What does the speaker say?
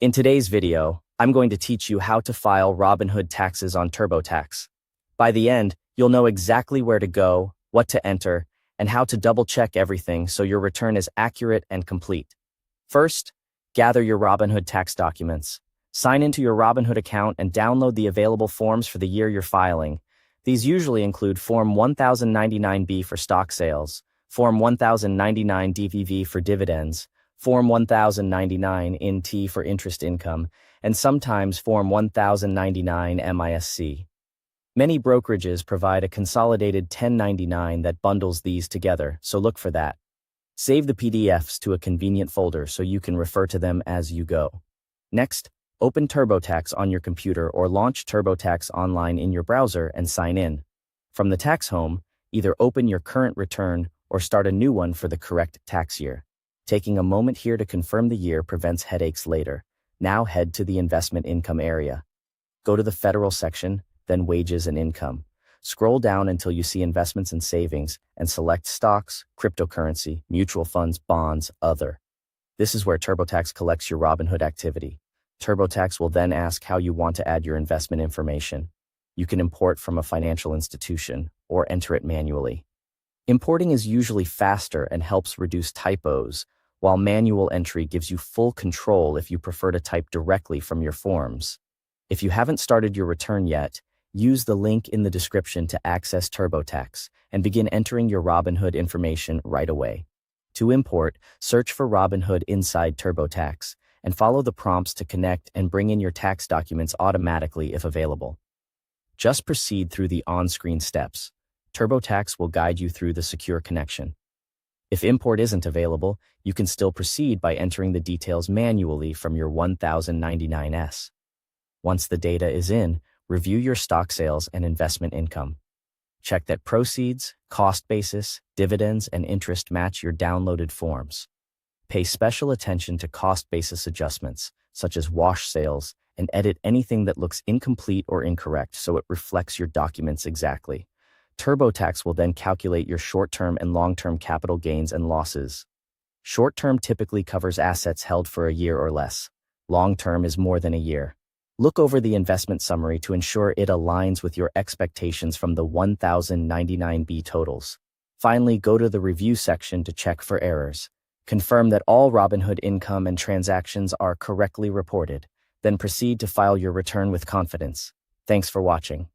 In today's video, I'm going to teach you how to file Robinhood taxes on TurboTax. By the end, you'll know exactly where to go, what to enter, and how to double-check everything so your return is accurate and complete. First, gather your Robinhood tax documents. Sign into your Robinhood account and download the available forms for the year you're filing. These usually include Form 1099-B for stock sales, Form 1099-DVV for dividends, Form 1099-INT for interest income, and sometimes Form 1099-MISC. Many brokerages provide a consolidated 1099 that bundles these together, so look for that. Save the PDFs to a convenient folder so you can refer to them as you go. Next, open TurboTax on your computer or launch TurboTax online in your browser and sign in. From the tax home, either open your current return or start a new one for the correct tax year. Taking a moment here to confirm the year prevents headaches later. Now head to the investment income area. Go to the federal section, then wages and income. Scroll down until you see investments and savings and select stocks, cryptocurrency, mutual funds, bonds, other. This is where TurboTax collects your Robinhood activity. TurboTax will then ask how you want to add your investment information. You can import from a financial institution or enter it manually. Importing is usually faster and helps reduce typos, while manual entry gives you full control if you prefer to type directly from your forms. If you haven't started your return yet, use the link in the description to access TurboTax and begin entering your Robinhood information right away. To import, search for Robinhood inside TurboTax and follow the prompts to connect and bring in your tax documents automatically if available. Just proceed through the on-screen steps. TurboTax will guide you through the secure connection. If import isn't available, you can still proceed by entering the details manually from your 1099-S. Once the data is in, review your stock sales and investment income. Check that proceeds, cost basis, dividends, and interest match your downloaded forms. Pay special attention to cost basis adjustments, such as wash sales, and edit anything that looks incomplete or incorrect so it reflects your documents exactly. TurboTax will then calculate your short-term and long-term capital gains and losses. Short-term typically covers assets held for a year or less. Long-term is more than a year. Look over the investment summary to ensure it aligns with your expectations from the 1099-B totals. Finally, go to the review section to check for errors. Confirm that all Robinhood income and transactions are correctly reported. Then proceed to file your return with confidence. Thanks for watching.